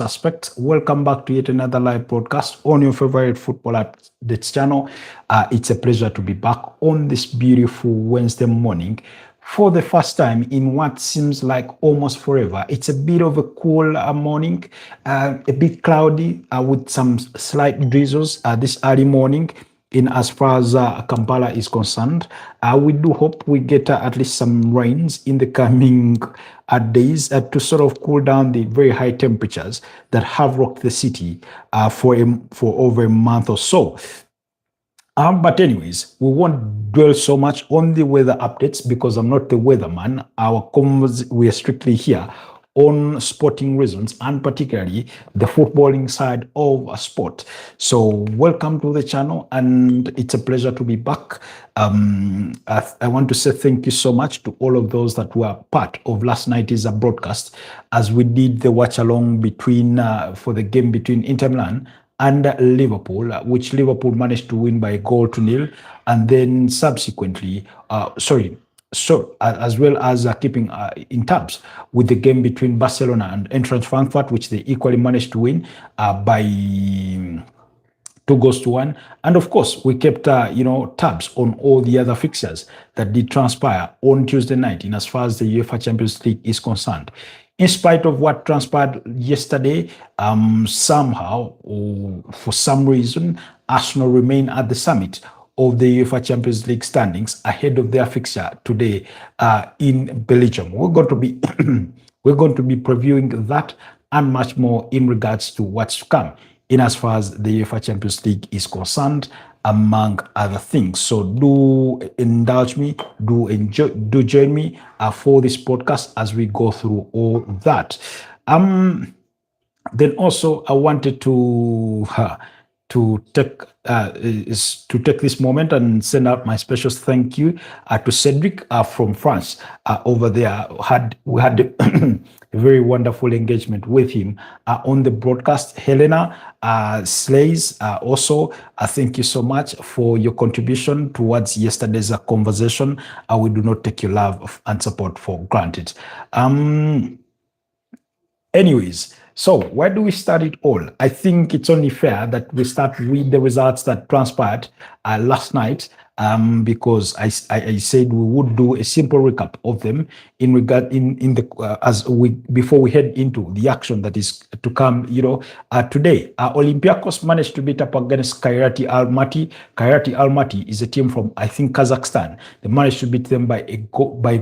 Suspects. Welcome back to yet another live broadcast on your favorite football updates channel. It's a pleasure to be back on this beautiful Wednesday morning for the first time in what seems like almost forever. It's a bit of a cool morning, a bit cloudy with some slight drizzles this early morning in as far as Kampala is concerned. We do hope we get at least some rains in the coming days to sort of cool down the very high temperatures that have rocked the city for over a month or so. But anyways, we won't dwell so much on the weather updates because I'm not the weatherman. We are strictly here on sporting reasons and particularly the footballing side of a sport. So welcome to the channel and it's a pleasure to be back. I want to say thank you so much to all of those that were part of last night's broadcast as we did the watch along for the game between Inter Milan and Liverpool, which Liverpool managed to win by a goal to nil, and then subsequently, as well as keeping in tabs with the game between Barcelona and Eintracht Frankfurt, which they equally managed to win by 2-1. And of course, we kept tabs on all the other fixtures that did transpire on Tuesday night in as far as the UEFA Champions League is concerned. In spite of what transpired yesterday, somehow, or for some reason, Arsenal remain at the summit of the UEFA Champions League standings ahead of their fixture today in Belgium. We're going to be previewing that and much more in regards to what's to come in as far as the UEFA Champions League is concerned, among other things. So do indulge me, do join me for this podcast as we go through all that. Then also I wanted to take this moment and send out my special thank you to Cedric from France over there. We had a very wonderful engagement with him on the broadcast. Helena Slays, also thank you so much for your contribution towards yesterday's conversation. We do not take your love and support for granted. Anyways, so where do we start it all? I think it's only fair that we start with the results that transpired last night, because I said we would do a simple recap of them before we head into the action that is to come. Today, Olympiacos managed to beat up against Kairat Almaty. Kairat Almaty is a team from, I think, Kazakhstan. They managed to beat them by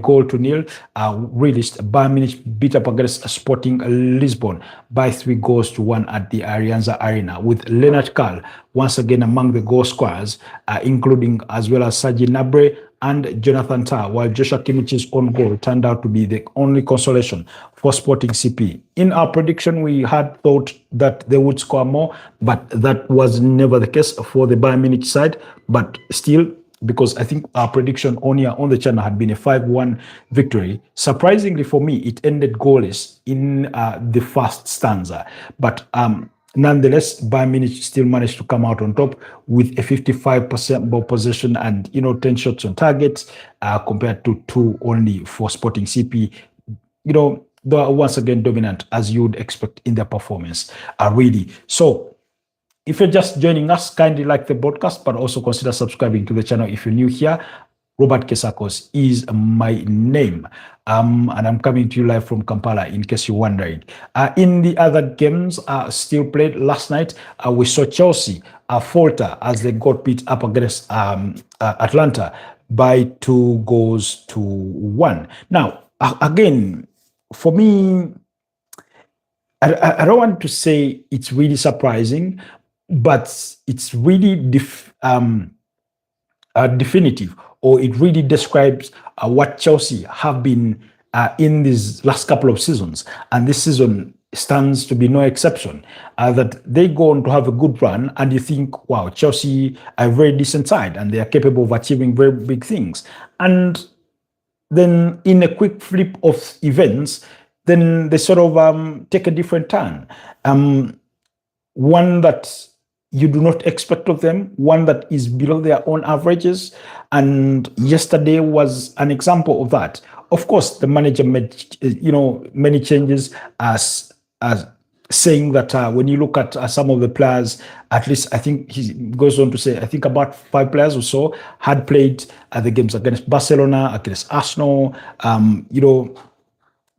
goal to nil. Bayern Munich beat up against Sporting Lisbon by 3-1 at the Allianz Arena, with Leonard Karl once again among the goal scorers, including as well as Sergi Gnabry and Jonathan Tah, while Joshua Kimmich's own goal turned out to be the only consolation for Sporting CP. In our prediction, we had thought that they would score more, but that was never the case for the Bayern Munich side. But still, because I think our prediction on the channel had been a 5-1 victory. Surprisingly for me, it ended goalless in the first stanza. But nonetheless, Bayern Munich still managed to come out on top with a 55% ball possession and 10 shots on target compared to 2 only for Sporting CP. They are once again dominant as you would expect in their performance. Really. So if you're just joining us, kindly like the broadcast, but also consider subscribing to the channel if you're new here. Robert Kesakos is my name. And I'm coming to you live from Kampala, in case you're wondering. In the other games still played last night, we saw Chelsea falter as they got beat up against Atlanta by 2-1. Now, again, for me, I don't want to say it's really surprising, but it's really definitive, or it really describes what Chelsea have been in these last couple of seasons. And this season stands to be no exception, that they go on to have a good run and you think, wow, Chelsea are a very decent side and they are capable of achieving very big things. And then in a quick flip of events, then they sort of take a different turn. One that you do not expect of them, one that is below their own averages. And yesterday was an example of that. Of course, the manager made, many changes as saying that when you look at some of the players, at least I think he goes on to say, I think about 5 players or so had played the games against Barcelona, against Arsenal,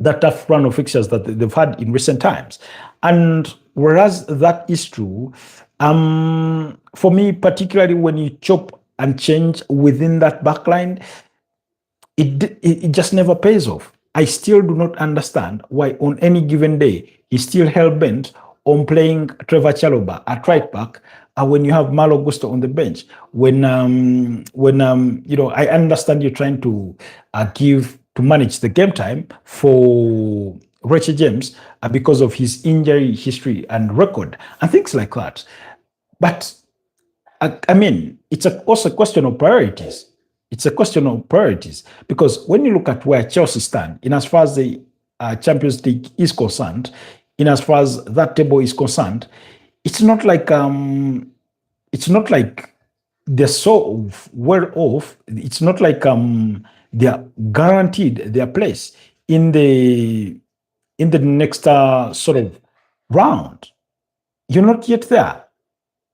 that tough run of fixtures that they've had in recent times. And whereas that is true, for me, particularly when you chop and change within that backline, it just never pays off. I still do not understand why on any given day he's still hell-bent on playing Trevor Chalobah at right back when you have Malo Gusto on the bench. When I understand you're trying to manage the game time for Richie James because of his injury history and record and things like that. But I mean, it's also a question of priorities. It's a question of priorities because when you look at where Chelsea stand, in as far as the Champions League is concerned, in as far as that table is concerned, it's not like they're so well off. It's not like they're guaranteed their place in the next sort of round. You're not yet there.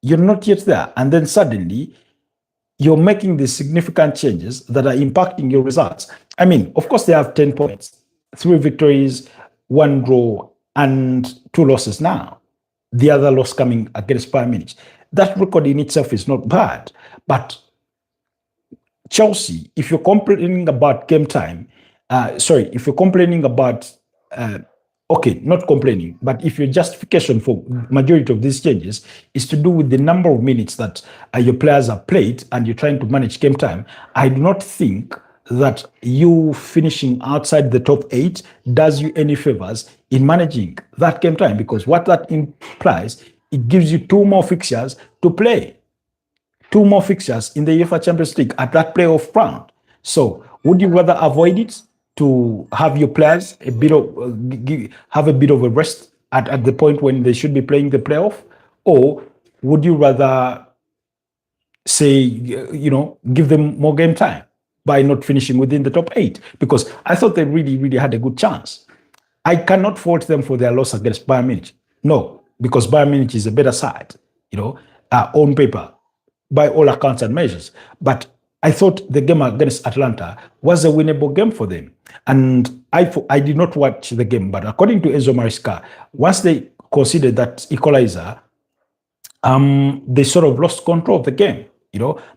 You're not yet there, and then suddenly you're making the significant changes that are impacting your results. I mean, of course, they have 10 points, 3 victories, 1 draw, and 2 losses now. The other loss coming against Bayern Munich. That record in itself is not bad. But Chelsea, if you're complaining about game time, if you're complaining about, not complaining, but if your justification for majority of these changes is to do with the number of minutes that your players have played and you're trying to manage game time, I do not think that you finishing outside the top 8 does you any favors in managing that game time, because what that implies, it gives you 2 more fixtures to play. 2 more fixtures in the UEFA Champions League at that playoff round. So would you rather avoid it to have your players have a bit of a rest at the point when they should be playing the playoff? Or would you rather say, give them more game time by not finishing within the top 8? Because I thought they really, really had a good chance. I cannot fault them for their loss against Bayern Munich. No, because Bayern Munich is a better side, on paper, by all accounts and measures. But I thought the game against Atlanta was a winnable game for them. And I did not watch the game, but according to Enzo Maresca, once they conceded that equalizer, they sort of lost control of the game,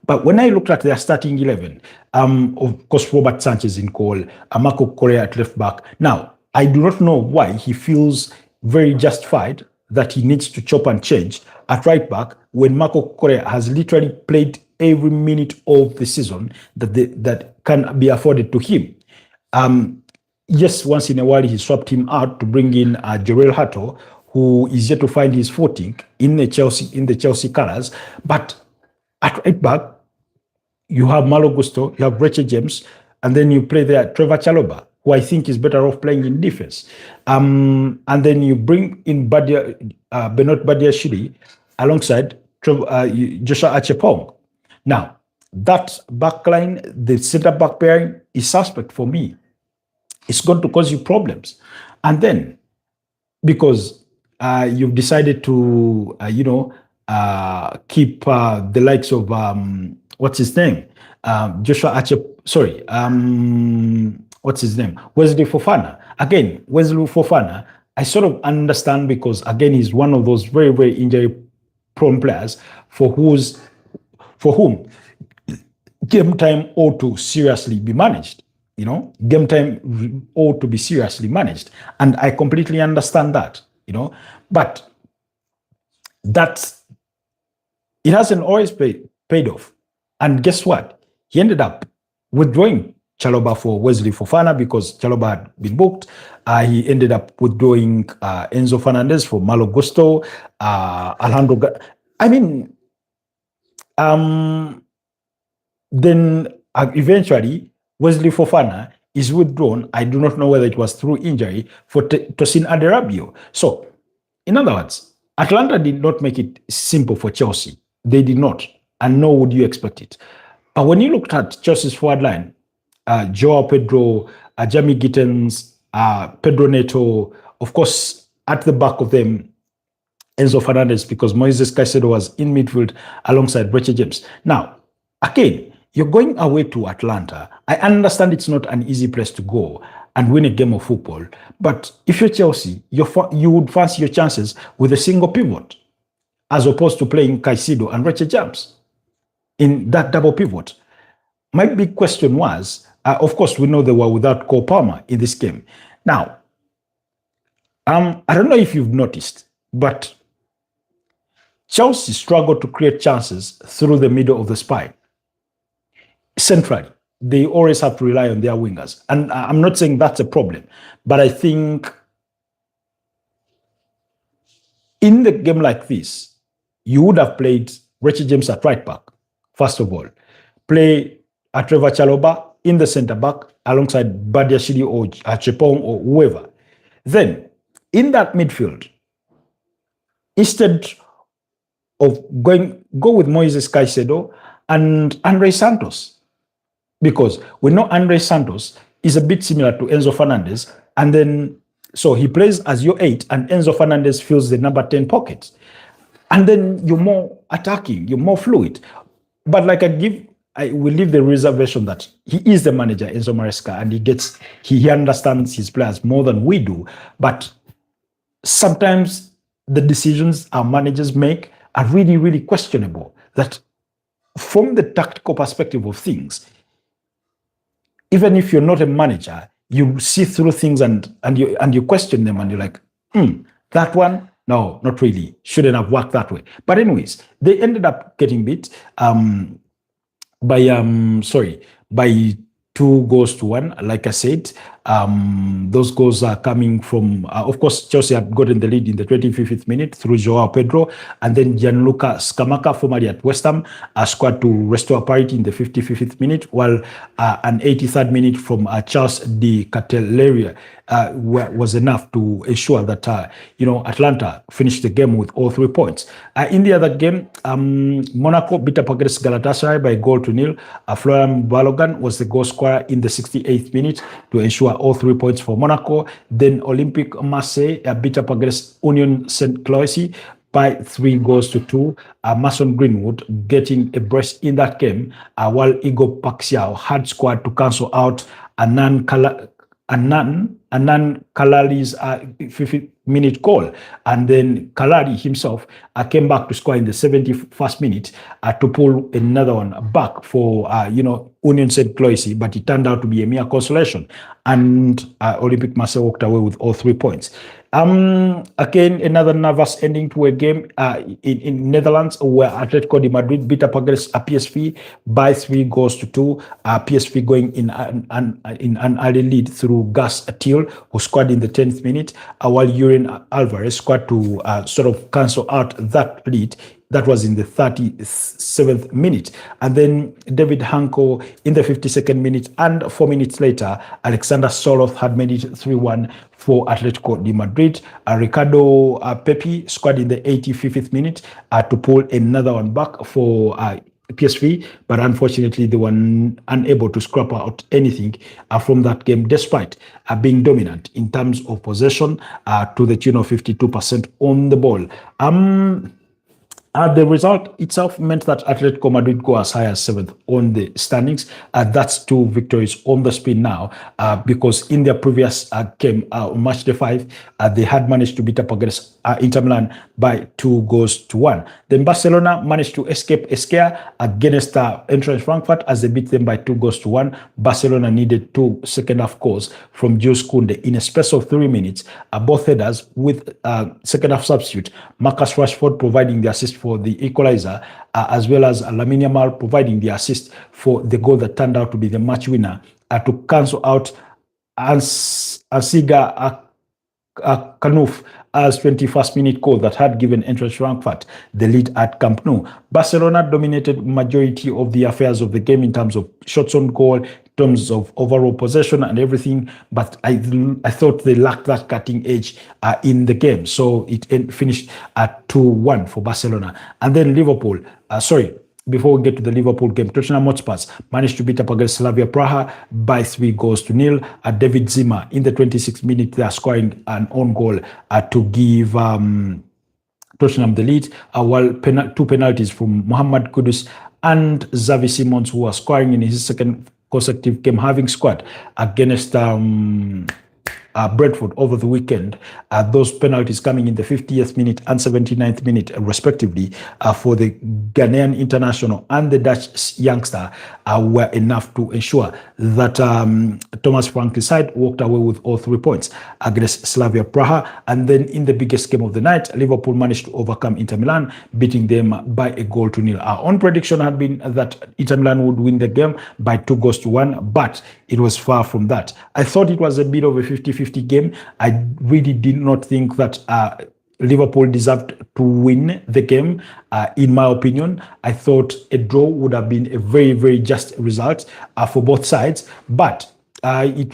But when I looked at their starting 11, of course, Robert Sanchez in goal, Marco Correa at left back. Now, I do not know why he feels very justified that he needs to chop and change at right back when Marco Correa has literally played every minute of the season that can be afforded to him. Yes, once in a while he swapped him out to bring in Jorel Hato, who is yet to find his footing in the Chelsea colors. But at right back, you have Malo Gusto, you have Richie James, and then you play there Trevor Chalobah, who I think is better off playing in defense. And then you bring in Benoit Badiashile alongside Joshua Achepong. Now, that backline, the center-back pairing is suspect for me. It's going to cause you problems. And then, because you've decided to, keep the likes of, what's his name? What's his name? Wesley Fofana. Again, Wesley Fofana, I sort of understand because, again, he's one of those very, very injury-prone players for whom game time ought to seriously be managed. Game time ought to be seriously managed. And I completely understand that, but it hasn't always paid off. And guess what? He ended up withdrawing Chalobah for Wesley Fofana because Chalobah had been booked. He ended up withdrawing Enzo Fernandez for Malo Gusto, Alejandro. Then eventually Wesley Fofana is withdrawn. I do not know whether it was through injury for Tosin Aderabio. So, in other words, Atlanta did not make it simple for Chelsea. They did not, and nor would you expect it. But when you looked at Chelsea's forward line, Joao Pedro, Jamie Gittens, Pedro Neto, of course, at the back of them, Enzo Fernandez, because Moises Caicedo was in midfield alongside Reece James. Now, again, you're going away to Atlanta. I understand it's not an easy place to go and win a game of football, but if you're Chelsea, you would fancy your chances with a single pivot as opposed to playing Caicedo and Reece James in that double pivot. My big question was, of course, we know they were without Cole Palmer in this game. Now, I don't know if you've noticed, but Chelsea struggled to create chances through the middle of the spine. Centrally, they always have to rely on their wingers. And I'm not saying that's a problem, but I think in the game like this, you would have played Reece James at right back, first of all. Play Trevor Chalobah in the centre back alongside Badiashile or Chepong or whoever. Then, in that midfield, instead of go with Moises Caicedo and Andre Santos, because we know Andre Santos is a bit similar to Enzo Fernandez, and then so he plays as your 8 and Enzo Fernandez fills the number 10 pocket, and then you're more attacking, you're more fluid. But like I will leave the reservation that he is the manager, Enzo Maresca, and he understands his players more than we do, but sometimes the decisions our managers make are really, really questionable. That from the tactical perspective of things, even if you're not a manager, you see through things and you question them and you're like, that one, no, not really. Shouldn't have worked that way. But anyways, they ended up getting beat by 2-1. Like I said, those goals are coming from, of course, Chelsea had gotten the lead in the 25th minute through Joao Pedro, and then Gianluca Scamacca, formerly at West Ham, scored to restore parity in the 55th minute, while an 83rd minute from Charles de Ketelaere was enough to ensure that Atlanta finished the game with all 3 points. In the other game, Monaco beat up against Galatasaray by 1-0. Florian Balogun was the goal scorer in the 68th minute to ensure all 3 points for Monaco. Then Olympique Marseille beat up against Union Saint-Gilloise by 3-2. Mason Greenwood getting a brace in that game, while Igor Paxiao had scored to cancel out Annan Kalali's 50-minute goal. And then Kalali himself came back to score in the 71st minute to pull another one back for Union Saint-Gilloise, but it turned out to be a mere consolation. And Olympique Marseille walked away with all 3 points. Again, another nervous ending to a game in Netherlands, where Atletico de Madrid beat up against PSV by 3-2. PSV going in an early lead through Gus Thiel, who scored in the 10th minute, while Julian Alvarez scored to sort of cancel out that lead. That was in the 37th minute. And then David Hanko in the 52nd minute, and 4 minutes later, Alexander Soloth had made it 3-1 for Atletico de Madrid. Ricardo Pepi scored in the 85th minute to pull another one back for PSV, but unfortunately they were unable to scrap out anything from that game, despite being dominant in terms of possession to the tune of 52% on the ball. The result itself meant that Atletico Madrid go as high as 7th on the standings. That's 2 victories on the spin now, because in their previous game on match day 5, they had managed to beat up against Inter Milan by 2-1. Then Barcelona managed to escape a scare against Eintracht Frankfurt as they beat them by 2-1. Barcelona needed 2 second-half goals from Jules Koundé in a space of 3 minutes, both headers, with second-half substitute Marcus Rashford providing the assist for the equalizer, as well as Lamine Yamal providing the assist for the goal that turned out to be the match winner, to cancel out Ansiga Kanouf as 21st minute goal that had given Eintracht Frankfurt the lead at Camp Nou. Barcelona dominated majority of the affairs of the game in terms of shots on goal, in terms of overall possession and everything, but I thought they lacked that cutting edge in the game. So it finished at 2-1 for Barcelona. And then before we get to the Liverpool game, Tottenham Hotspur managed to beat up against Slavia Praha by 3-0. David Zimmer, in the 26th minute, they are scoring an own goal to give Tottenham the lead, while two penalties from Mohamed Kudus and Xavi Simons, who are scoring in his second consecutive game, having scored against Brentford over the weekend. Those penalties coming in the 50th minute and 79th minute, respectively, for the Ghanaian international and the Dutch youngster, were enough to ensure that Thomas Frank's side walked away with all 3 points against Slavia Praha. And then in the biggest game of the night, Liverpool managed to overcome Inter Milan, beating them by 1-0. Our own prediction had been that Inter Milan would win the game by 2-1, but it was far from that. I thought it was a bit of a 50-50 game. I really did not think that Liverpool deserved to win the game. In my opinion, I thought a draw would have been a very, very just result for both sides. But I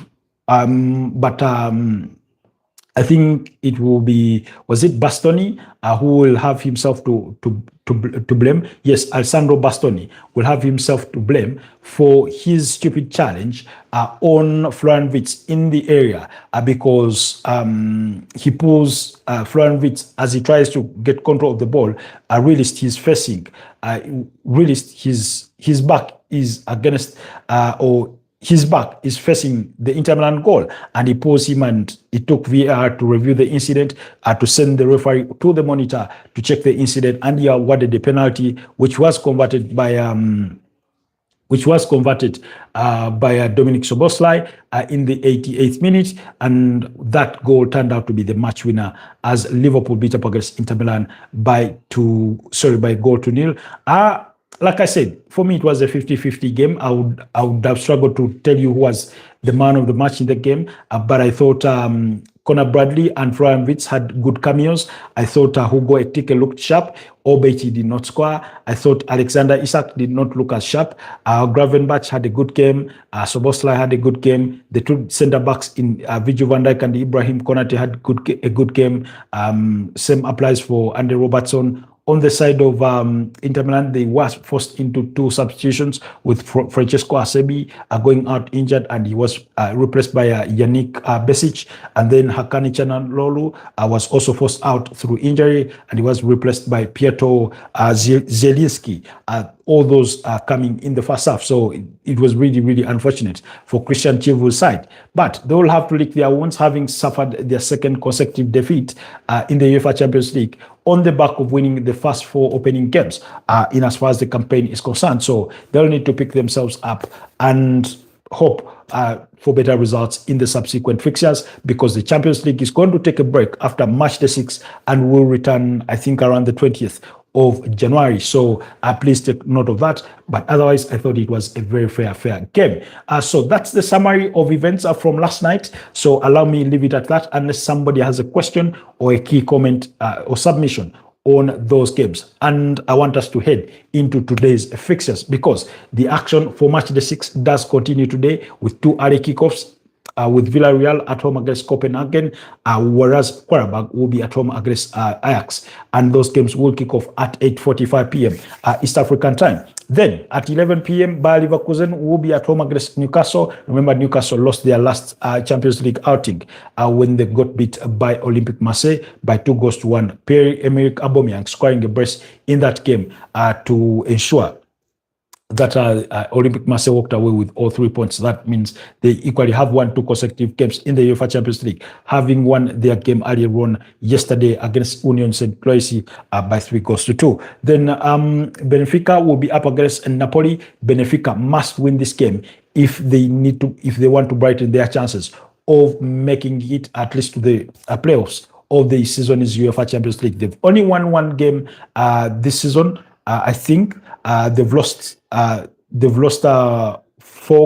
think it will be, was it Bastoni who will have himself to blame? Yes, Alessandro Bastoni will have himself to blame for his stupid challenge on Florian Wirtz in the area because he pulls Florian Wirtz as he tries to get control of the ball. Realist he's facing, realist his back is against or his back is facing the Inter Milan goal, and he pulls him, and it took VAR to review the incident, to send the referee to the monitor to check the incident, and he awarded the penalty, which was converted by Dominic Szoboszlai in the 88th minute, and that goal turned out to be the match winner as Liverpool beat up against Inter Milan by 1-0. Like I said, for me, it was a 50-50 game. I would have struggled to tell you who was the man of the match in the game, but I thought Conor Bradley and Florian Wirtz had good cameos. I thought Hugo Ekitike looked sharp, albeit he did not score. I thought Alexander Isak did not look as sharp. Gravenberch had a good game. Szoboszlai had a good game. The two centre-backs in Virgil van Dijk and Ibrahim Konate had a good game. Same applies for Andy Robertson. On the side of Inter Milan, they were forced into 2 substitutions, with Francesco Acerbi going out injured, and he was replaced by Yannick Besic. And then Hakani Çalhanoğlu was also forced out through injury, and he was replaced by Pietro Zielinski. All those are coming in the first half. So it was really, really unfortunate for Christian Chivul's side. But they will have to lick their wounds, having suffered their second consecutive defeat in the UEFA Champions League on the back of winning the first 4 opening games in as far as the campaign is concerned. So they'll need to pick themselves up and hope for better results in the subsequent fixtures, because the Champions League is going to take a break after March the 6th and will return, I think, around the 20th of January. So please take note of that. But otherwise, I thought it was a very fair game. So that's the summary of events from last night. So allow me to leave it at that, unless somebody has a question or a key comment or submission on those games. And I want us to head into today's fixtures, because the action for March the 6th does continue today with 2 early kickoffs. With Villarreal at home against Copenhagen, whereas Qarabag will be at home against Ajax. And those games will kick off at 8:45 p.m. East African time. Then at 11 p.m., Bayer Leverkusen will be at home against Newcastle. Remember, Newcastle lost their last Champions League outing when they got beat by Olympique Marseille by 2-1. Pierre-Emerick Aubameyang scoring a brace in that game to ensure that Olympique Marseille walked away with all 3 points. That means they equally have won 2 consecutive games in the UEFA Champions League, having won their game earlier on yesterday against Union Saint-Gilloise by 3-2. Then Benfica will be up against Napoli. Benfica must win this game if they want to brighten their chances of making it at least to the playoffs of the season's UEFA Champions League. They've only won 1 game this season. I think they've lost 4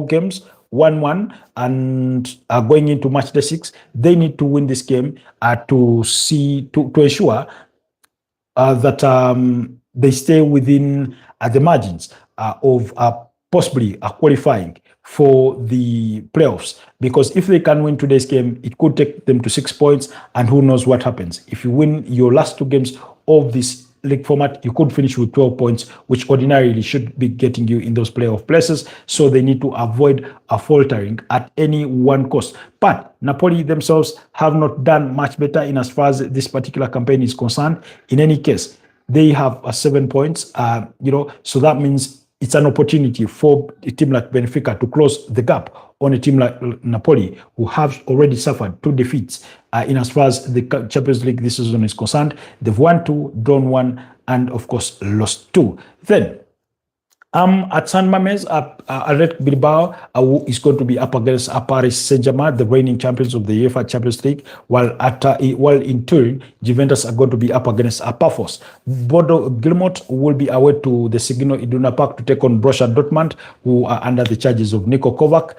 games, 1-1, and going into March the 6th, they need to win this game to ensure that they stay within the margins of possibly qualifying for the playoffs. Because if they can win today's game, it could take them to 6 points, and who knows what happens. If you win your last 2 games of this League format, you could finish with 12 points, which ordinarily should be getting you in those playoff places. So they need to avoid a faltering at any one cost. But Napoli themselves have not done much better in as far as this particular campaign is concerned. In any case, they have 7 points, so that means it's an opportunity for a team like Benfica to close the gap on a team like Napoli, who have already suffered 2 defeats in as far as the Champions League this season is concerned. They've won 2, drawn 1, and of course lost 2. Then at San Mamés, Athletic Bilbao is going to be up against Paris Saint-Germain, the reigning champions of the UEFA Champions League, while in Turin, Juventus are going to be up against Pafos. Bodo Glimt will be away to the Signal Iduna Park to take on Borussia Dortmund, who are under the charges of Niko Kovac,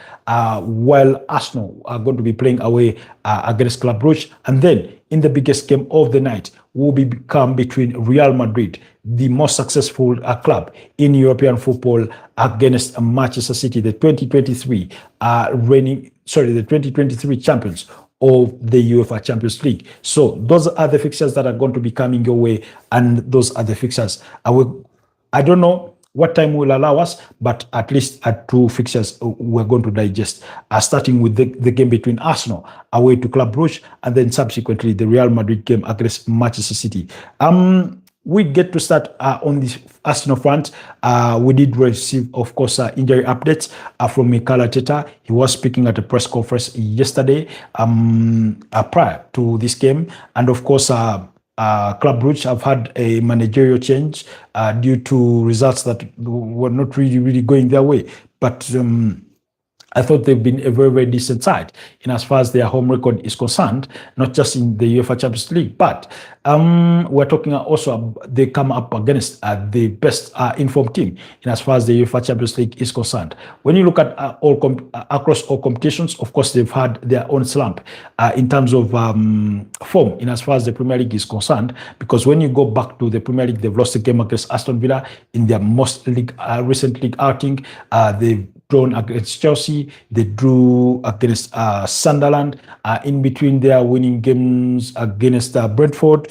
while Arsenal are going to be playing away against Club Brugge. And then in the biggest game of the night will become between Real Madrid, the most successful club in European football, against Manchester City, the 2023 champions of the UEFA Champions League. So those are the fixtures that are going to be coming your way, and those are the fixtures. I don't know what time will allow us, but at least 2 fixtures we're going to digest, starting with the game between Arsenal away to Club Brugge, and then subsequently the Real Madrid game against Manchester City. We get to start on the Arsenal front. We did receive, of course, injury updates from Mikel Arteta. He was speaking at a press conference yesterday prior to this game. And of course, Club Brugge have had a managerial change due to results that were not really going their way. But I thought they've been a very, very decent side in as far as their home record is concerned, not just in the UEFA Champions League, but we're talking also they come up against the best informed team in as far as the UEFA Champions League is concerned. When you look at across all competitions, of course, they've had their own slump in terms of form in as far as the Premier League is concerned, because when you go back to the Premier League, they've lost a game against Aston Villa in their most recent league outing. They've drawn against Chelsea, they drew against Sunderland, in between their winning games against Brentford,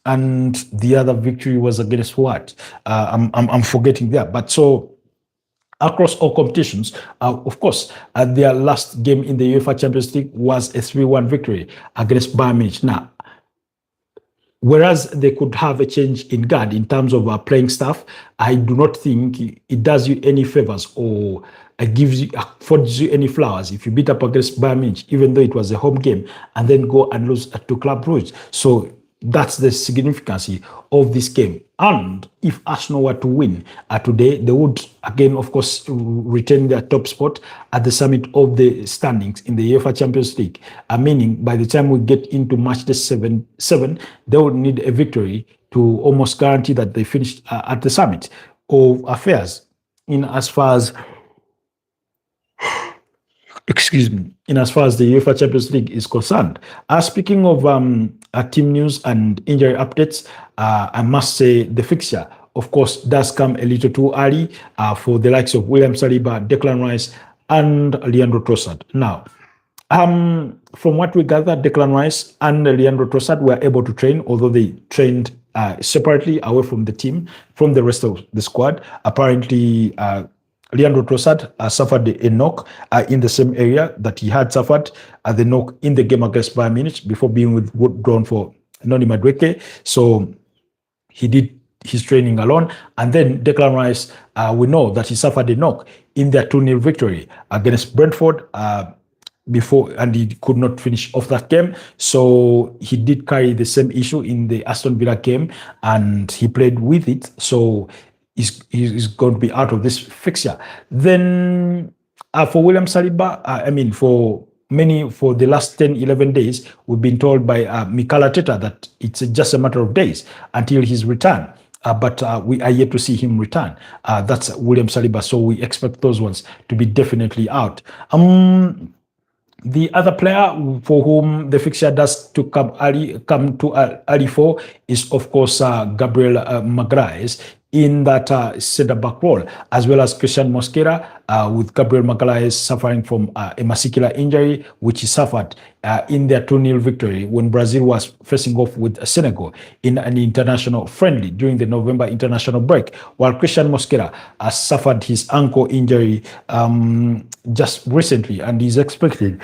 and the other victory was against what? I'm forgetting there. But so across all competitions, of course, their last game in the UEFA Champions League was a 3-1 victory against Bayern Munich. Now, whereas they could have a change in guard in terms of playing staff, I do not think it does you any favors or affords you any flowers if you beat up against Bayern Munich, even though it was a home game, and then go and lose to Club Brugge. So that's the significance of this game. And if Arsenal were to win today, they would again, of course, retain their top spot at the summit of the standings in the UEFA Champions League. Meaning, by the time we get into match day 7, they would need a victory to almost guarantee that they finished at the summit of affairs in as far as in as far as the UEFA Champions League is concerned. Speaking of team news and injury updates, I must say the fixture, of course, does come a little too early for the likes of William Saliba, Declan Rice, and Leandro Trossard. Now, from what we gather, Declan Rice and Leandro Trossard were able to train, although they trained separately away from the team, from the rest of the squad. Apparently, Leandro Trossard suffered a knock in the same area that he had suffered the knock in the game against Bayern Munich before being withdrawn for Noni Madueke. So he did his training alone. And then Declan Rice, we know that he suffered a knock in their 2-0 victory against Brentford before, and he could not finish off that game. So he did carry the same issue in the Aston Villa game, and he played with it. So he's going to be out of this fixture. Then for William Saliba, for the last 10, 11 days, we've been told by Mikel Arteta that it's just a matter of days until his return. But we are yet to see him return. That's William Saliba. So we expect those ones to be definitely out. The other player for whom the fixture does to come to early for is, of course, Gabriel Magalhaes. in that centre-back role, as well as Christian Mosquera, with Gabriel Magalhaes suffering from a muscular injury, which he suffered in their 2-0 victory when Brazil was facing off with Senegal in an international friendly during the November international break, while Christian Mosquera suffered his ankle injury just recently and is expected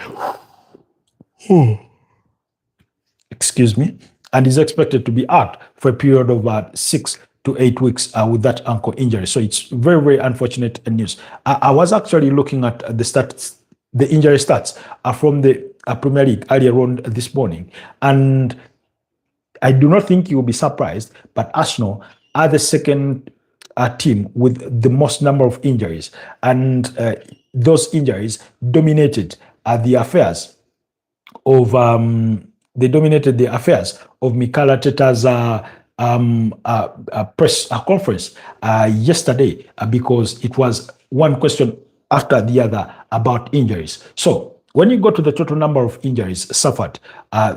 excuse me, and is expected to be out for a period of about 6 to 8 weeks with that ankle injury. So it's very, very unfortunate news. I was actually looking at the stats, the injury stats from the Premier League earlier on this morning, and I do not think you will be surprised, but Arsenal are the second team with the most number of injuries, and those injuries dominated the affairs of Mikel Arteta's press conference yesterday because it was one question after the other about injuries. So when you go to the total number of injuries suffered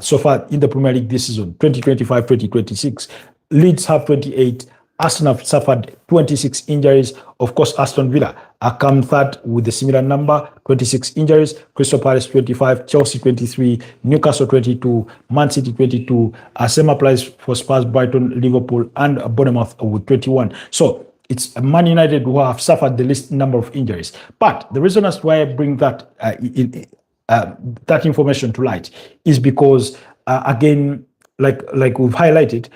so far in the Premier League this season, 2025-2026, Leeds have 28, Arsenal have suffered 26 injuries. Of course, Aston Villa come third with a similar number, 26 injuries. Crystal Palace 25, Chelsea 23, Newcastle 22, Man City 22. Same applies for Spurs, Brighton, Liverpool, and Bournemouth with 21. So it's Man United who have suffered the least number of injuries. But the reason as to why I bring that that information to light is because again, like we've highlighted,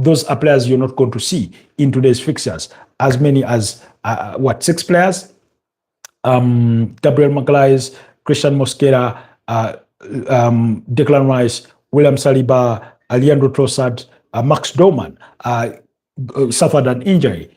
those are players you're not going to see in today's fixtures. As many as 6 players? Gabriel Magalhaes, Christian Mosquera, Declan Rice, William Saliba, Leandro Trossard, Max Dorman suffered an injury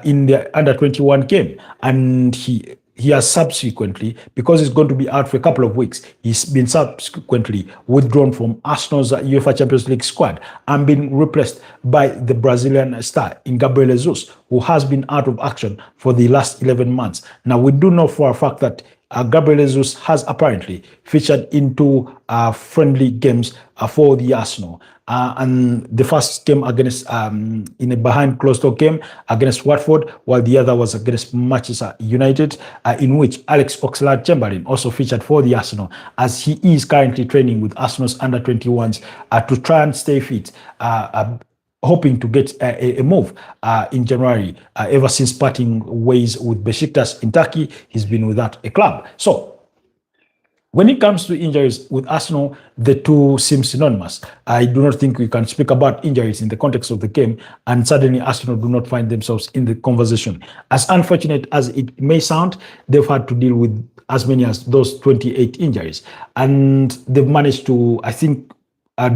in the under-21 game, and he has subsequently, because he's going to be out for a couple of weeks, he's been subsequently withdrawn from Arsenal's UEFA Champions League squad and been replaced by the Brazilian star in Gabriel Jesus, who has been out of action for the last 11 months. Now, we do know for a fact that Gabriel Jesus has apparently featured into friendly games for the Arsenal. And the first game against in a behind closed door game against Watford, while the other was against Manchester United, in which Alex Oxlade-Chamberlain also featured for the Arsenal, as he is currently training with Arsenal's under-21s to try and stay fit, hoping to get a move in January. Ever since parting ways with Besiktas in Turkey, he's been without a club. So when it comes to injuries with Arsenal, the two seem synonymous. I do not think we can speak about injuries in the context of the game, and suddenly Arsenal do not find themselves in the conversation. As unfortunate as it may sound, they've had to deal with as many as those 28 injuries, and they've managed to, I think,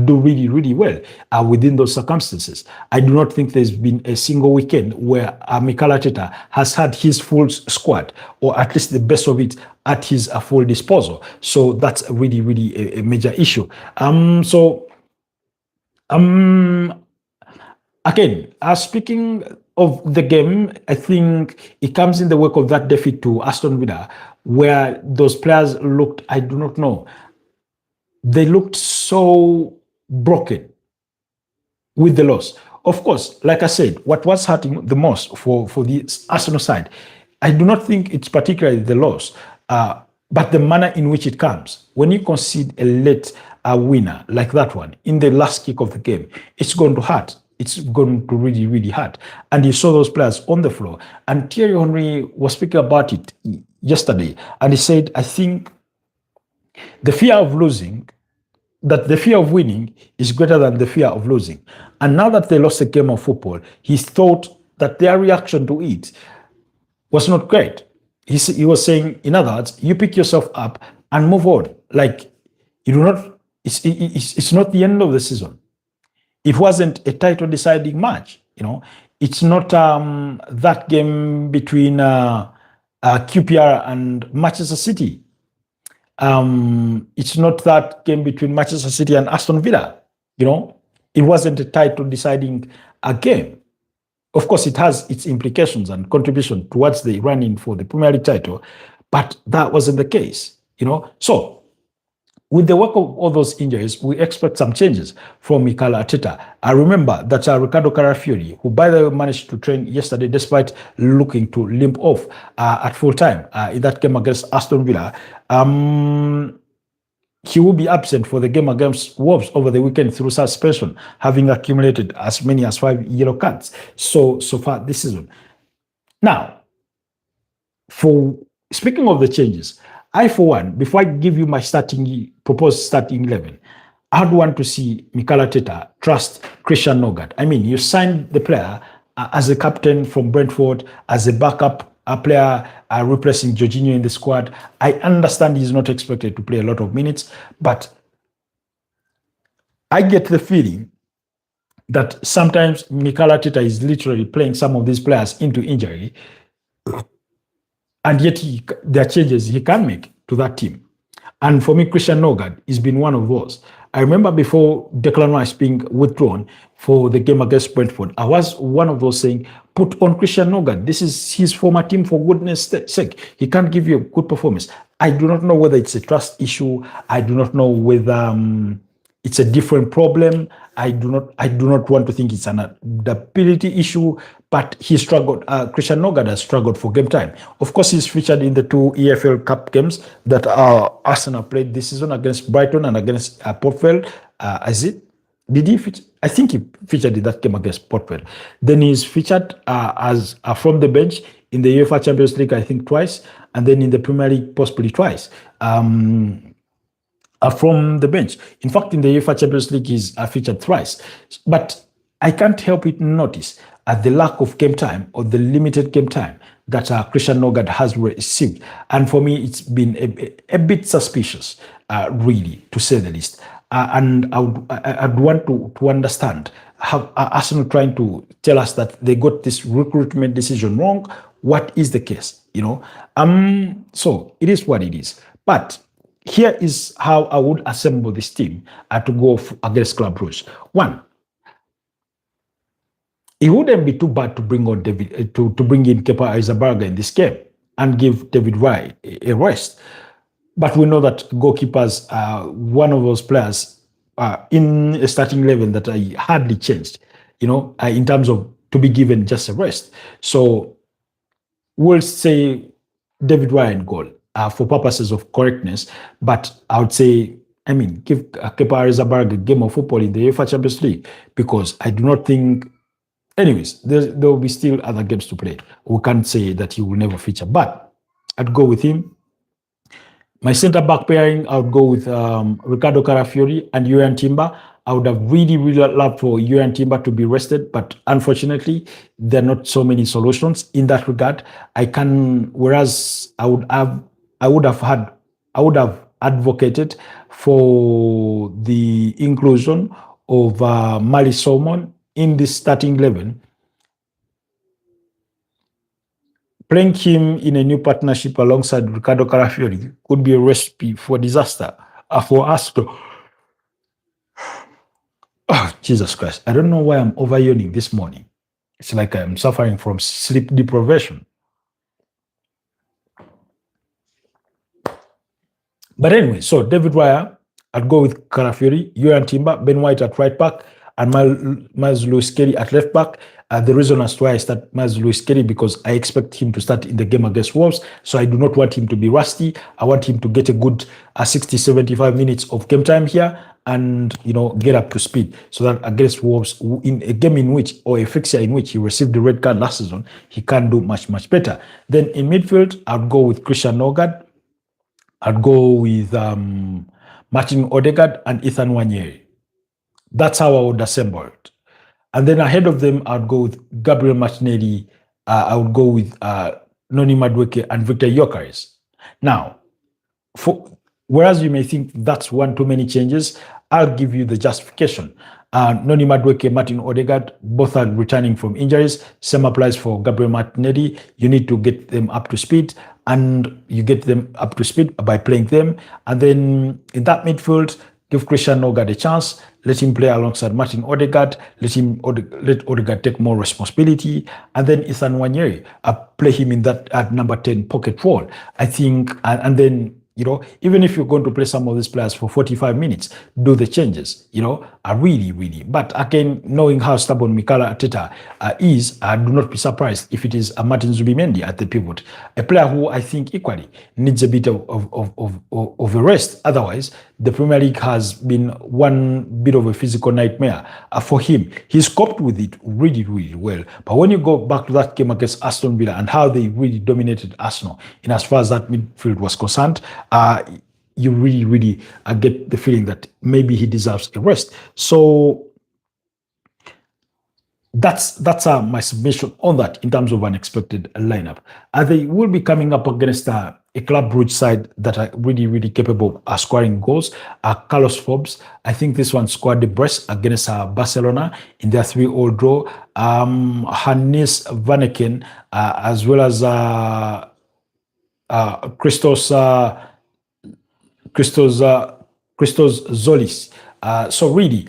do really, really well within those circumstances. I do not think there's been a single weekend where Mikel Arteta has had his full squad, or at least the best of it, at his full disposal. So that's really, really a major issue. Again, speaking of the game, I think it comes in the wake of that defeat to Aston Villa, where those players looked, I do not know, they looked so broken with the loss. Of course, like I said, what was hurting the most for the Arsenal side, I do not think it's particularly the loss, but the manner in which it comes. When you concede a late winner like that one in the last kick of the game, it's going to hurt. It's going to really, really hurt. And you saw those players on the floor. And Thierry Henry was speaking about it yesterday, and he said, I think the fear of losing, that the fear of winning is greater than the fear of losing. And now that they lost a game of football, he thought that their reaction to it was not great. He was saying, in other words, you pick yourself up and move on. Like, you do not, it's not the end of the season. It wasn't a title deciding match, you know. It's not that game between QPR and Manchester City. It's not that game between Manchester City and Aston Villa, you know. It wasn't a title deciding game. Of course, it has its implications and contribution towards the running for the Premier League title, but that wasn't the case, you know. So with the work of all those injuries, we expect some changes from Mikel Arteta. I remember that Ricardo Carafiori, who by the way managed to train yesterday despite looking to limp off at full time in that game against Aston Villa, he will be absent for the game against Wolves over the weekend through suspension, having accumulated as many as 5 yellow cards so far this season. Now, for speaking of the changes, I, for one, before I give you my proposed starting 11, I'd want to see Mikel Arteta trust Christian Nogard. I mean, you signed the player as a captain from Brentford, as a backup player replacing Jorginho in the squad. I understand he's not expected to play a lot of minutes, but I get the feeling that sometimes Mikel Arteta is literally playing some of these players into injury, and yet there are changes he can make to that team. And for me, Christian Nogard has been one of those. I remember before Declan Rice being withdrawn for the game against Brentford, I was one of those saying, put on Christian Nogard. This is his former team, for goodness sake. He can't give you a good performance. I do not know whether it's a trust issue. I do not know whether it's a different problem. I do not want to think it's an adaptability issue, but he struggled. Christian Nogard has struggled for game time. Of course, he's featured in the 2 EFL Cup games that Arsenal played this season against Brighton and against Port Vale. Did he feature? I think he featured in that game against Port Vale. Then he's featured as from the bench in the UEFA Champions League, I think twice, and then in the Premier League possibly twice. From the bench. In fact, in the UEFA Champions League, he's featured thrice. But I can't help it notice the lack of game time or the limited game time that Christian Nogard has received. And for me, it's been a bit suspicious, really, to say the least. And I'd want to understand how Arsenal trying to tell us that they got this recruitment decision wrong. What is the case? So it is what it is. But here is how I would assemble this team to go against Club Brugge. One, it wouldn't be too bad to bring on to bring in Kepa Arrizabalaga in this game and give David Raya a rest. But we know that goalkeepers are one of those players in a starting 11 that I hardly changed, in terms of to be given just a rest. So we'll say David Raya in goal. For purposes of correctness, but I would say, give Kepa Arrizabalaga a game of football in the UEFA Champions League, because I do not think, anyways, there will be still other games to play. We can't say that he will never feature, but I'd go with him. My centre-back pairing, I would go with Ricardo Carafiori and Jurriën Timber. I would have really, really loved for Jurriën Timber to be rested, but unfortunately, there are not so many solutions in that regard. Whereas I would have advocated for the inclusion of Mali Solomon in the starting 11. Playing him in a new partnership alongside Ricardo Carafiori could be a recipe for disaster for Arsenal. Oh, Jesus Christ. I don't know why I'm over yawning this morning. It's like I'm suffering from sleep deprivation. But anyway, so David Raya, I'd go with Carafiori, Jurriën Timber, Ben White at right back, and Miles Lewis-Kelly at left back. The reason as to why I start Miles Lewis-Kelly, because I expect him to start in the game against Wolves, so I do not want him to be rusty. I want him to get a good 60-75 minutes of game time here and, get up to speed, so that against Wolves, in a game in which, or a fixture in which he received the red card last season, he can do much, much better. Then in midfield, I'd go with Christian Nogard. I'd go with Martin Odegaard and Ethan Nwaneri. That's how I would assemble it. And then ahead of them, I'd go with Gabriel Martinelli. I would go with Noni Madueke and Victor Gyökeres. Now, whereas you may think that's one too many changes, I'll give you the justification. Noni Madueke, Martin Odegaard, both are returning from injuries. Same applies for Gabriel Martinelli. You need to get them up to speed, and you get them up to speed by playing them. And then in that midfield, give Christian Nogard a chance. Let him play alongside Martin Odegaard. Let Odegaard take more responsibility. And then Ethan Nwaneri, play him in that at number 10 pocket role. I think, and then Even if you're going to play some of these players for 45 minutes, do the changes, are really, really. But again, knowing how stubborn Mikel Arteta is, do not be surprised if it is a Martin Zubimendi at the pivot, a player who I think equally needs a bit of a rest. Otherwise, the Premier League has been one bit of a physical nightmare for him. He's coped with it really, really well. But when you go back to that game against Aston Villa and how they really dominated Arsenal in as far as that midfield was concerned, you really, really get the feeling that maybe he deserves a rest. So that's my submission on that in terms of an expected lineup. They will be coming up against a Club Brugge side that are really, really capable of scoring goals. Carlos Forbes, I think this one scored the brace against Barcelona in their 3-3 draw. Hannes Vanneken, as well as Christos Zolis. So really,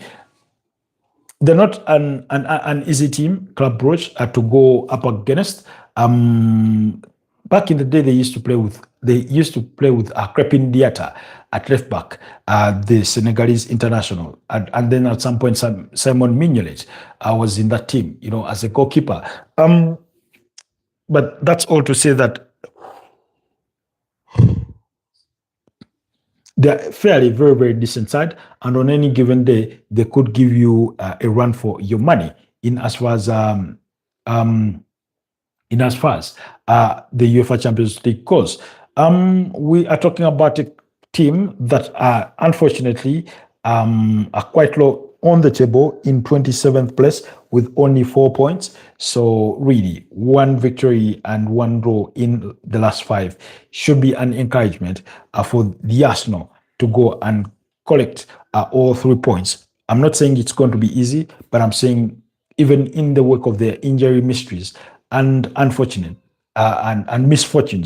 they're not an easy team, Club Brugge, to go up against. Back in the day, they used to play with Crepin Diatta at left back, the Senegalese international, and then at some point Simon Mignolet was in that team, as a goalkeeper. But that's all to say that they're fairly very, very decent side, and on any given day they could give you a run for your money in as far as the UEFA Champions League goes. We are talking about a team that unfortunately are quite low on the table in 27th place with only 4 points. So really, one victory and one draw in the last 5 should be an encouragement for the Arsenal to go and collect all 3 points. I'm not saying it's going to be easy, but I'm saying even in the wake of their injury mysteries and unfortunate and misfortune,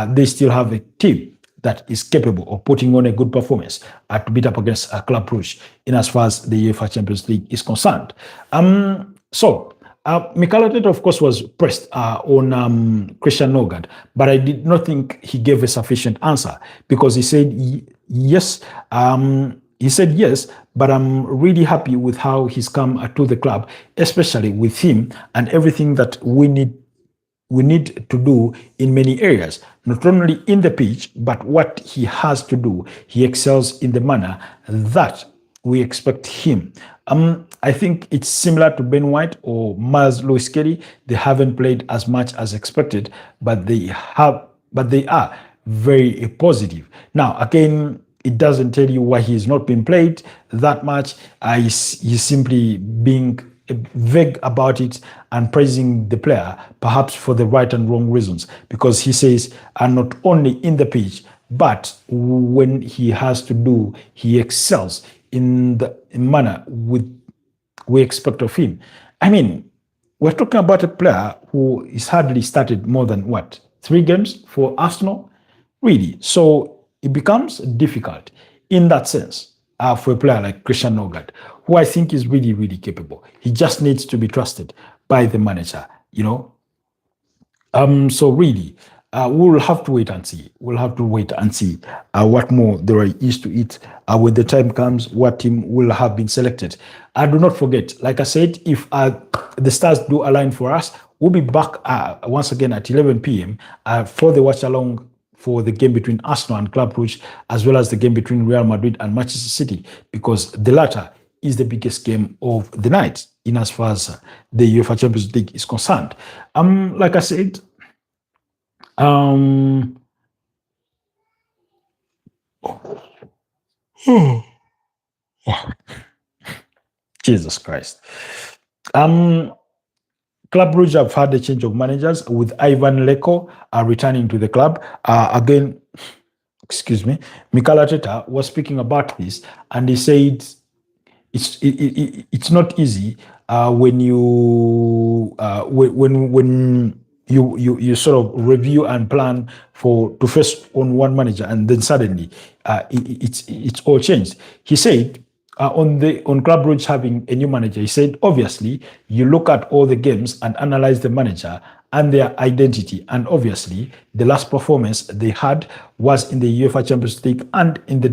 they still have a team that is capable of putting on a good performance to beat up against Club Brugge in as far as the UEFA Champions League is concerned. Mikel Arteta, of course, was pressed on Christian Nogard, but I did not think he gave a sufficient answer because he said yes. He said yes, but I'm really happy with how he's come to the club, especially with him and everything that we need to do in many areas, not only in the pitch, but what he has to do. He excels in the manner that we expect him. I think it's similar to Ben White or Miles Lewis-Kelly. They haven't played as much as expected, but they are very positive. Now, again, it doesn't tell you why he's not been played that much. He's simply being vague about it and praising the player, perhaps for the right and wrong reasons, because he says, and not only in the pitch, but when he has to do, he excels in the manner we expect of him. I mean, we're talking about a player who is hardly started more than 3 games for Arsenal, really. So it becomes difficult in that sense for a player like Christian Nogard, who I think is really, really capable. He just needs to be trusted by the manager, So really, we'll have to wait and see. We'll have to wait and see what more there is to it when the time comes, what team will have been selected. Do not forget, like I said, if the stars do align for us, we'll be back once again at 11 p.m. For the watch along for the game between Arsenal and Club Brugge, as well as the game between Real Madrid and Manchester City, because the latter is the biggest game of the night in as far as the UEFA Champions League is concerned. Like I said, Jesus Christ. Club Brugge have had a change of managers with Ivan Leko returning to the club. Again, Mikel Arteta was speaking about this, and he said it's not easy when you sort of review and plan to first on one manager, and then suddenly it's all changed. He said on Club Brugge having a new manager. He said, obviously, you look at all the games and analyze the manager and their identity. And obviously, the last performance they had was in the UEFA Champions League and in the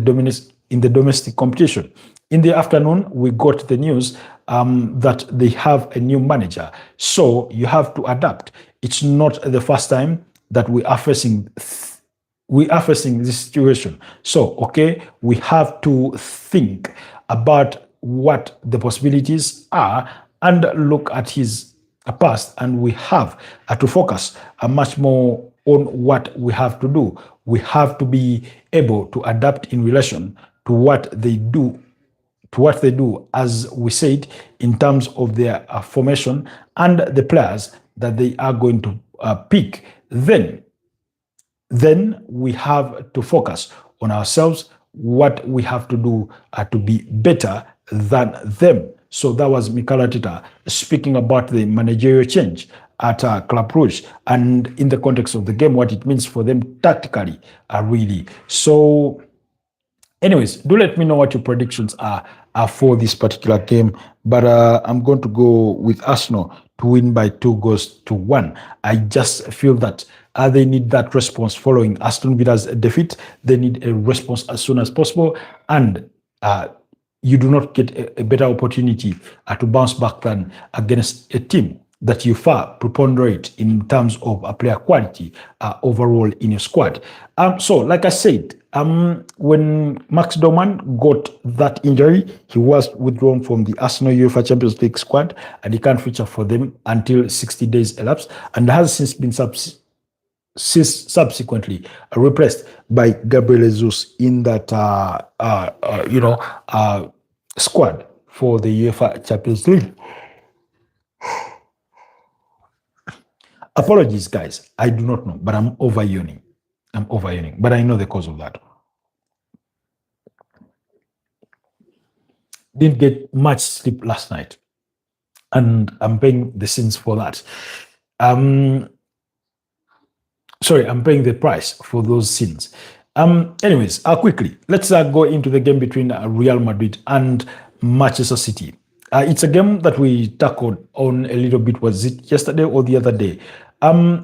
domestic competition. In the afternoon, we got the news that they have a new manager. So you have to adapt. It's not the first time that we are facing this situation. So, okay, we have to think about what the possibilities are and look at his past, and we have to focus much more on what we have to do. We have to be able to adapt in relation to what they do, as we said, in terms of their formation and the players that they are going to pick. Then we have to focus on ourselves, what we have to do to be better than them. So that was Mikel Arteta speaking about the managerial change at Club Brugge and in the context of the game, what it means for them tactically, really. So anyways, do let me know what your predictions are for this particular game. But I'm going to go with Arsenal to win by 2-1. I just feel that they need that response following Aston Villa's defeat. They need a response as soon as possible. And you do not get a better opportunity to bounce back than against a team that you far preponderate in terms of player quality overall in your squad. So, like I said, when Max Doman got that injury, he was withdrawn from the Arsenal UEFA Champions League squad, and he can't feature for them until 60 days elapsed, and has since been subsequently replaced by Gabriel Jesus in that squad for the UEFA Champions League. Apologies, guys. I do not know, but I'm over yawning. But I know the cause of that. Didn't get much sleep last night, and I'm paying the sins for that. I'm paying the price for those sins. Anyways, quickly, let's go into the game between Real Madrid and Manchester City. It's a game that we tackled on a little bit. Was it yesterday or the other day?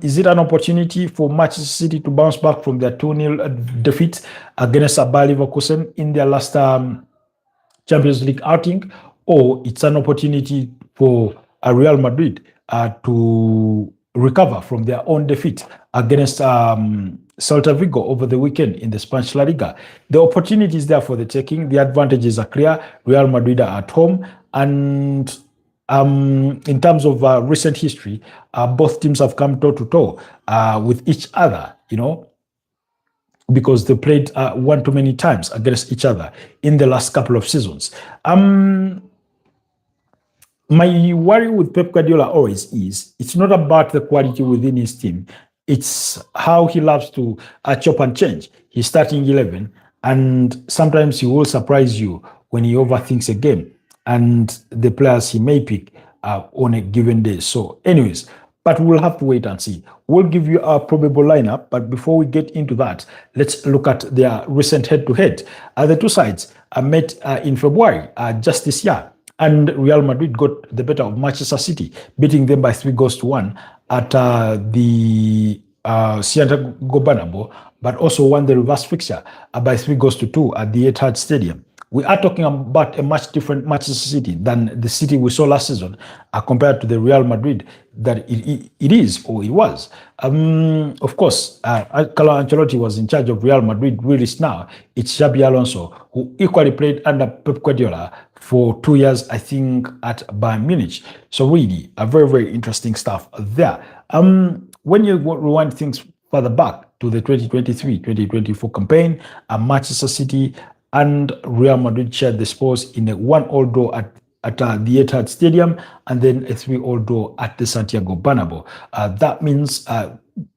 Is it an opportunity for Manchester City to bounce back from their 2-0 defeat against Bayer Leverkusen in their last Champions League outing, or it's an opportunity for Real Madrid to recover from their own defeat against Celta Vigo over the weekend in the Spanish La Liga? The opportunity is there for the taking. The advantages are clear. Real Madrid are at home, and in terms of recent history, both teams have come toe-to-toe with each other, because they played one too many times against each other in the last couple of seasons. My worry with Pep Guardiola always is, it's not about the quality within his team. It's how he loves to chop and change his starting 11. And sometimes he will surprise you when he overthinks a game and the players he may pick on a given day. So anyways, but we'll have to wait and see. We'll give you our probable lineup, but before we get into that, let's look at their recent head-to-head. The two sides met in February, just this year, and Real Madrid got the better of Manchester City, beating them by 3-1 at the Santiago Bernabeu, but also won the reverse fixture by 3-2 at the Etihad Stadium. We are talking about a much different Manchester City than the City we saw last season, compared to the Real Madrid that it is or it was. Of course, Carlo Ancelotti was in charge of Real Madrid. Really, now it's Xabi Alonso, who equally played under Pep Guardiola for 2 years, I think, at Bayern Munich. So really, a very, very interesting stuff there. When you rewind things further back to the 2023-2024 campaign, Manchester City and Real Madrid shared the spoils in a 1-1 draw at the Etihad Stadium, and then a 3-3 draw at the Santiago Bernabeu. That means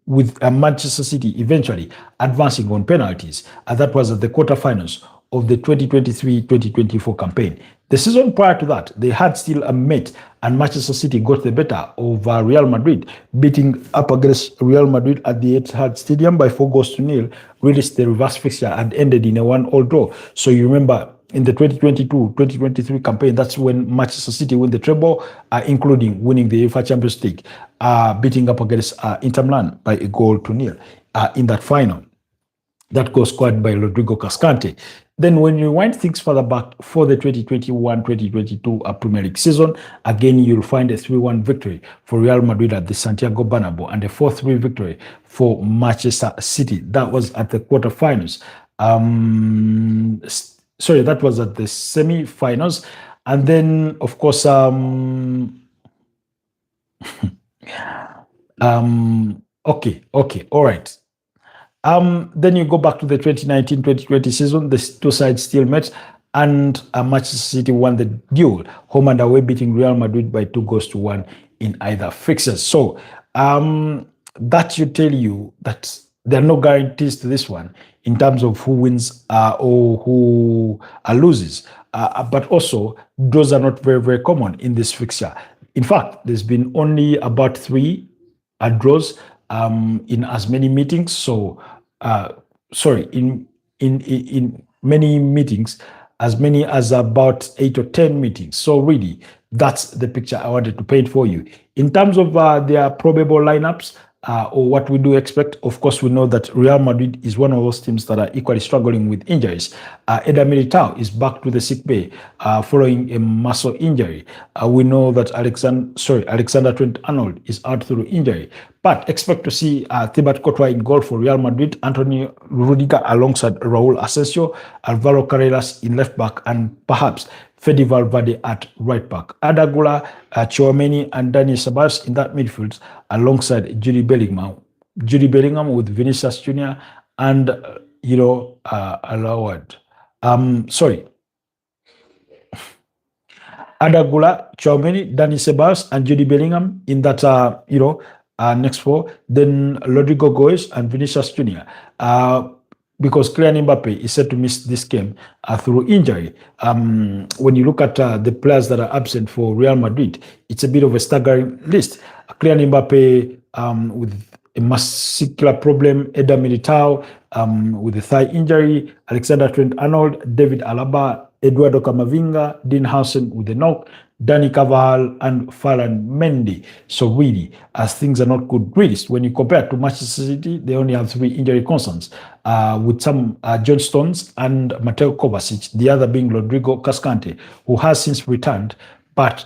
with Manchester City eventually advancing on penalties. That was at the quarterfinals of the 2023-2024 campaign. The season prior to that, they had still a met, and Manchester City got the better of Real Madrid, beating up against Real Madrid at the Etihad Stadium by 4-0, released the reverse fixture and ended in a 1-1 draw. So you remember in the 2022-2023 campaign. That's when Manchester City win the treble, including winning the UEFA Champions League, beating up against Inter Milan by a goal to nil in that final. That goal scored by Rodrigo Cascante. Then when you wind things further back for the 2021-2022 Premier League season, again, you'll find a 3-1 victory for Real Madrid at the Santiago Bernabeu and a 4-3 victory for Manchester City. That was at the quarterfinals. Sorry, that was at the semi-finals. And then, of course, okay, all right. Then you go back to the 2019-2020 season. The two sides still met, and Manchester City won the duel, home and away, beating Real Madrid by 2-1 in either fixtures. So that should tell you that there are no guarantees to this one in terms of who wins or who loses. But also, draws are not very, very common in this fixture. In fact, there's been only about 3 draws in as many meetings. So, in many meetings, as many as about 8 or 10 meetings. So really, that's the picture I wanted to paint for you. In terms of their probable lineups, or what we do expect, of course, we know that Real Madrid is one of those teams that are equally struggling with injuries. Eder Militao is back to the sick bay following a muscle injury. We know that Alexander Trent-Arnold is out through injury. But expect to see Thibaut Courtois in goal for Real Madrid, Antonio Rudiger alongside Raul Asensio, Alvaro Carreras in left back, and perhaps Fede Valverde at right back. Arda Güler, Tchouaméni, and Dani Ceballos in that midfield alongside Jude Bellingham. Jude Bellingham with Vinicius Jr. and, Arda Güler, Tchouaméni, Dani Ceballos, and Jude Bellingham in that, next 4. Then Rodrigo Goes and Vinicius Jr. Because Kylian Mbappe is set to miss this game through injury. When you look at the players that are absent for Real Madrid, it's a bit of a staggering list. Kylian Mbappe with a muscular problem, Eder Militao with a thigh injury, Alexander Trent-Arnold, David Alaba, Eduardo Camavinga, Dean Howson with a knock, Dani Carvajal, and Ferland Mendy. So really, as things are not good, really, when you compare to Manchester City, they only have 3 injury concerns, with some John Stones and Mateo Kovacic, the other being Rodrigo Cascante, who has since returned, but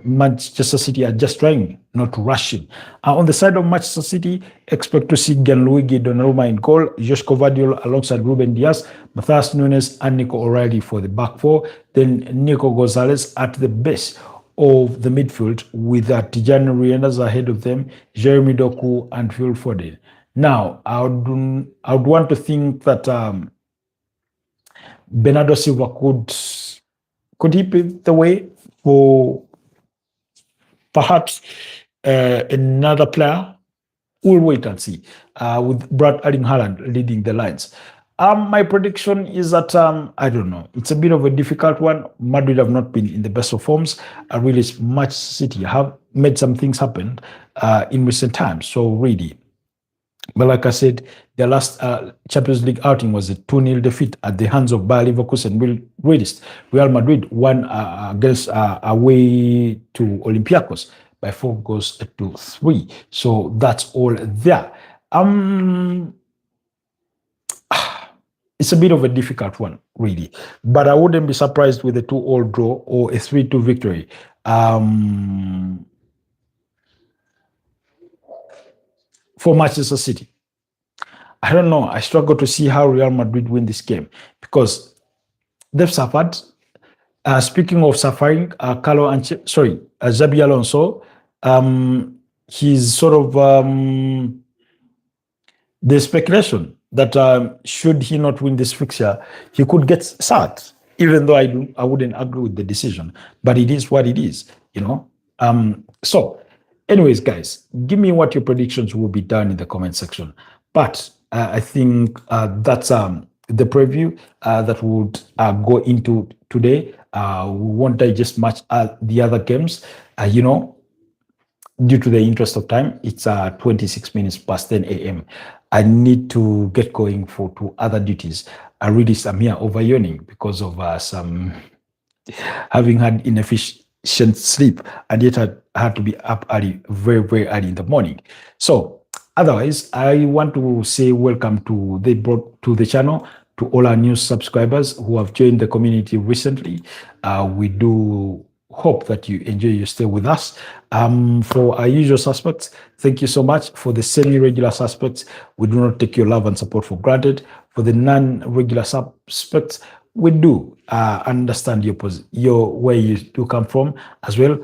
Manchester City are just trying not to rush him. On the side of Manchester City, expect to see Gianluigi Donnarumma in goal, Joško Gvardiol alongside Ruben Dias, Matthias Nunes, and Nico O'Reilly for the back 4. Then Nico Gonzalez at the base of the midfield with Tijani Reinders ahead of them, Jeremy Doku, and Phil Foden. Now, I would want to think that Bernardo Silva could he pave the way for perhaps another player? We'll wait and see, with Brad Erling Haaland leading the lines. My prediction is that, I don't know, it's a bit of a difficult one. Madrid have not been in the best of forms. Really, Manchester City have made some things happen in recent times. So really, but like I said, their last Champions League outing was a 2-0 defeat at the hands of Bayer Leverkusen. Real Madrid won against away to Olympiacos by 4-3. So that's all there. It's a bit of a difficult one, really. But I wouldn't be surprised with a 2-2 draw or a 3-2 victory. For Manchester City. I don't know. I struggle to see how Real Madrid win this game because they've suffered. Speaking of suffering, Xabi Alonso, he's sort of the speculation that should he not win this fixture, he could get sacked. Even though I wouldn't agree with the decision, but it is what it is, So, anyways, guys, give me what your predictions will be down in the comment section. But I think that's the preview that would go into today. We won't digest much the other games, due to the interest of time. It's 26 minutes past 10 a.m. I need to get going to other duties. I really am here over yawning because of some having had inefficient sleep, and yet I had to be up early, very, very early in the morning. So otherwise, I want to say welcome to the channel, to all our new subscribers who have joined the community recently. We do hope that you enjoy your stay with us. For our usual suspects, thank you so much. For the semi-regular suspects, we do not take your love and support for granted. For the non-regular suspects, we do understand where you do come from as well,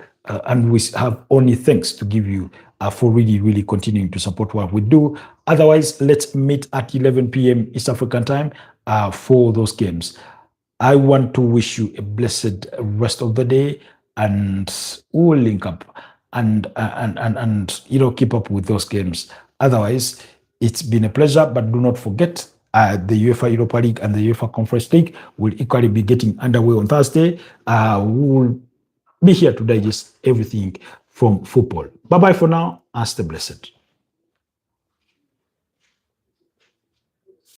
and we have only thanks to give you for really, really continuing to support what we do. Otherwise, let's meet at 11 p.m. East African time for those games. I want to wish you a blessed rest of the day, and we'll link up and keep up with those games. Otherwise, it's been a pleasure, but do not forget the UEFA Europa League and the UEFA Conference League will equally be getting underway on Thursday. We will be here to digest everything from football. Bye-bye for now, and stay blessed.